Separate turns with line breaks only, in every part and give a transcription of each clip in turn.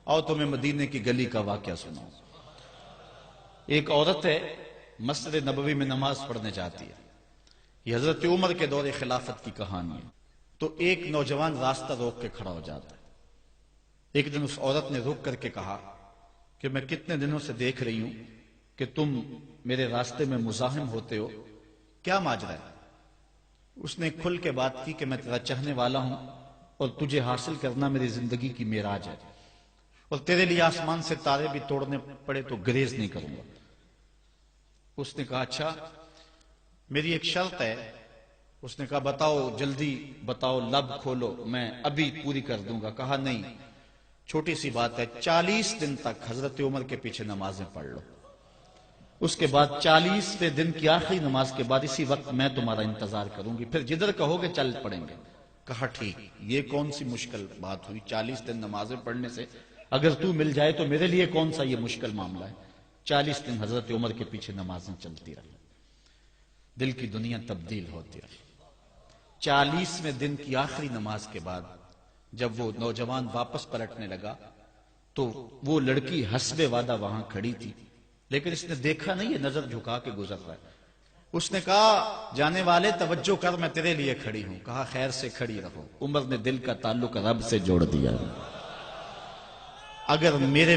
اور تمہیں مدینے کی گلی کا واقعہ سناؤں۔ ایک عورت ہے، مسجد نبوی میں نماز پڑھنے جاتی ہے۔ یہ حضرت عمر کے دور خلافت کی کہانی ہے۔ تو ایک نوجوان راستہ روک کے کھڑا ہو جاتا ہے۔ ایک دن اس عورت نے رک کر کے کہا کہ میں کتنے دنوں سے دیکھ رہی ہوں کہ تم میرے راستے میں مزاحم ہوتے ہو، کیا ماجرا ہے؟ اس نے کھل کے بات کی کہ میں تیرا چاہنے والا ہوں اور تجھے حاصل کرنا میری زندگی کی معراج ہے، اور تیرے لیے آسمان سے تارے بھی توڑنے پڑے تو گریز نہیں کروں گا۔ اس نے کہا اچھا، میری ایک شرط ہے۔ اس نے کہا بتاؤ، جلدی بتاؤ، لب کھولو، میں ابھی پوری کر دوں گا۔ کہا نہیں، چھوٹی سی بات ہے، 40 دن تک حضرت عمر کے پیچھے نمازیں پڑھ لو، اس کے بعد 40ویں دن کی آخری نماز کے بعد اسی وقت میں تمہارا انتظار کروں گی، پھر جدھر کہو گے چل پڑیں گے۔ کہا ٹھیک، یہ کون سی مشکل بات ہوئی؟ 40 دن نمازیں پڑھنے سے اگر تو مل جائے تو میرے لیے کون سا یہ مشکل معاملہ ہے۔ 40 دن حضرت عمر کے پیچھے نمازیں چلتی رہی، دل کی دنیا تبدیل ہوتی رہی۔ 40ویں دن کی آخری نماز کے بعد جب وہ نوجوان واپس پلٹنے لگا تو وہ لڑکی حسب وعدہ وہاں کھڑی تھی، لیکن اس نے دیکھا نہیں، یہ نظر جھکا کے گزر رہا ہے۔ اس نے کہا جانے والے توجہ کر، میں تیرے لیے کھڑی ہوں۔ کہا خیر سے کھڑی رہو۔ عمر نے دل کا تعلق رب سے جوڑ دیا۔ اگر میرے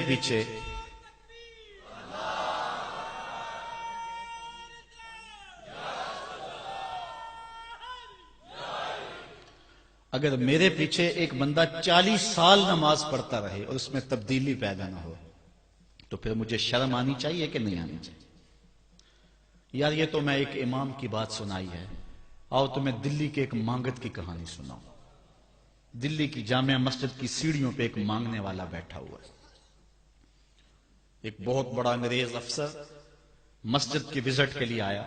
پیچھے ایک بندہ 40 سال نماز پڑھتا رہے اور اس میں تبدیلی پیدا نہ ہو تو پھر مجھے شرم آنی چاہیے کہ نہیں آنی چاہیے؟ یار یہ تو میں ایک امام کی بات سنائی ہے، آؤ تمہیں دلی کے ایک مانگت کی کہانی سناؤں۔ دلی کی جامع مسجد کی سیڑھیوں پہ ایک مانگنے والا بیٹھا ہوا ہے۔ ایک بہت بڑا انگریز افسر مسجد کی وزٹ کے لیے آیا،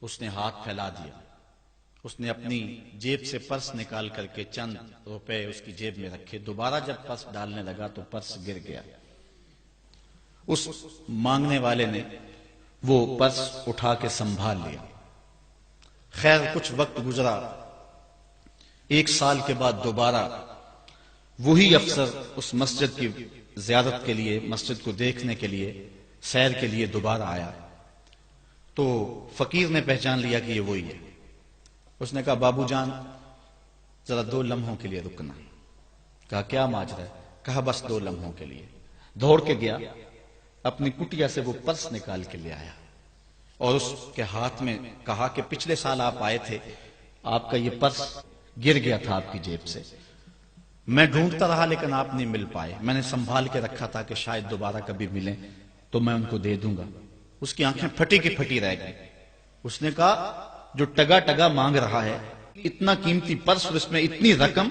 اس نے ہاتھ پھیلا دیا، اس نے اپنی جیب سے پرس نکال کر کے چند روپے اس کی جیب میں رکھے، دوبارہ جب پرس ڈالنے لگا تو پرس گر گیا۔ اس مانگنے والے نے وہ پرس اٹھا کے سنبھال لیا۔ خیر کچھ وقت گزرا، 1 سال کے بعد دوبارہ وہی افسر اس مسجد کی زیارت کے لیے، مسجد کو دیکھنے کے لیے، سیر کے لیے دوبارہ آیا تو فقیر نے پہچان لیا کہ یہ وہی ہے۔ اس نے کہا بابو جان ذرا 2 لمحوں کے لیے رکنا۔ کہا کیا ماجرا ہے؟ کہا بس 2 لمحوں کے لیے۔ دوڑ کے گیا، اپنی کٹیا سے وہ پرس نکال کے لے آیا اور اس کے ہاتھ میں کہا کہ پچھلے سال آپ آئے تھے، آپ کا یہ پرس گر گیا تھا آپ کی جیب سے، میں ڈھونڈتا رہا لیکن آپ نہیں مل پائے، میں نے سنبھال کے رکھا تھا کہ شاید دوبارہ کبھی ملیں تو میں ان کو دے دوں گا۔ اس کی آنکھیں پھٹی کی پھٹی رہ گئی۔ اس نے کہا جو ٹگا ٹگا مانگ رہا ہے، اتنا قیمتی پرس اور اس میں اتنی رقم،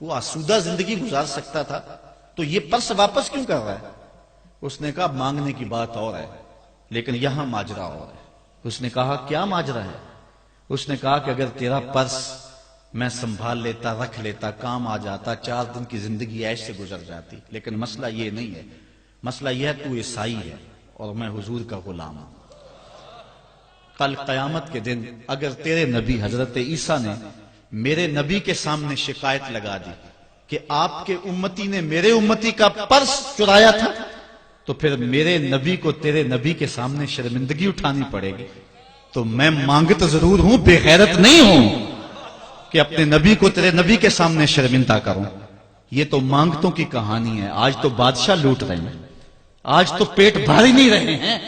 تو آسودہ زندگی گزار سکتا تھا، تو یہ پرس واپس کیوں کر رہا ہے؟ اس نے کہا مانگنے کی بات اور ہے لیکن یہاں ماجرا اور ہے۔ اس نے کہا کیا ماجرا ہے؟ اس نے کہا کہ اگر تیرا پرس میں سنبھال لیتا، رکھ لیتا، کام آ جاتا، 4 دن کی زندگی عیش سے گزر جاتی، لیکن مسئلہ یہ نہیں ہے، مسئلہ یہ ہے تو عیسائی ہے اور میں حضور کا غلام ہوں۔ کل قیامت کے دن اگر تیرے نبی حضرت عیسیٰ نے میرے نبی کے سامنے شکایت لگا دی کہ آپ کے امتی نے میرے امتی کا پرس چرایا تھا، تو پھر میرے نبی کو تیرے نبی کے سامنے شرمندگی اٹھانی پڑے گی۔ تو میں مانگت ضرور ہوں، بے غیرت نہیں ہوں کہ اپنے نبی کو تیرے نبی کے سامنے شرمندہ کروں۔ یہ تو مانگتوں کی کہانی ہے، آج تو بادشاہ لوٹ رہے ہیں، آج تو پیٹ بھاری نہیں رہے ہیں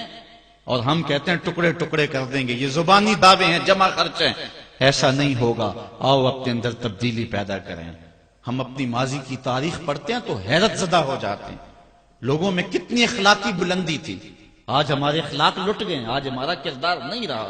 اور ہم کہتے ہیں ٹکڑے ٹکڑے کر دیں گے، یہ زبانی دعوے ہیں، جمع خرچ ہیں۔ ایسا نہیں ہوگا، آؤ اپنے اندر تبدیلی پیدا کریں۔ ہم اپنی ماضی کی تاریخ پڑھتے ہیں تو حیرت زدہ ہو جاتے ہیں، لوگوں میں کتنی اخلاقی بلندی تھی، آج ہمارے اخلاق لٹ گئے، آج ہمارا کردار نہیں رہا۔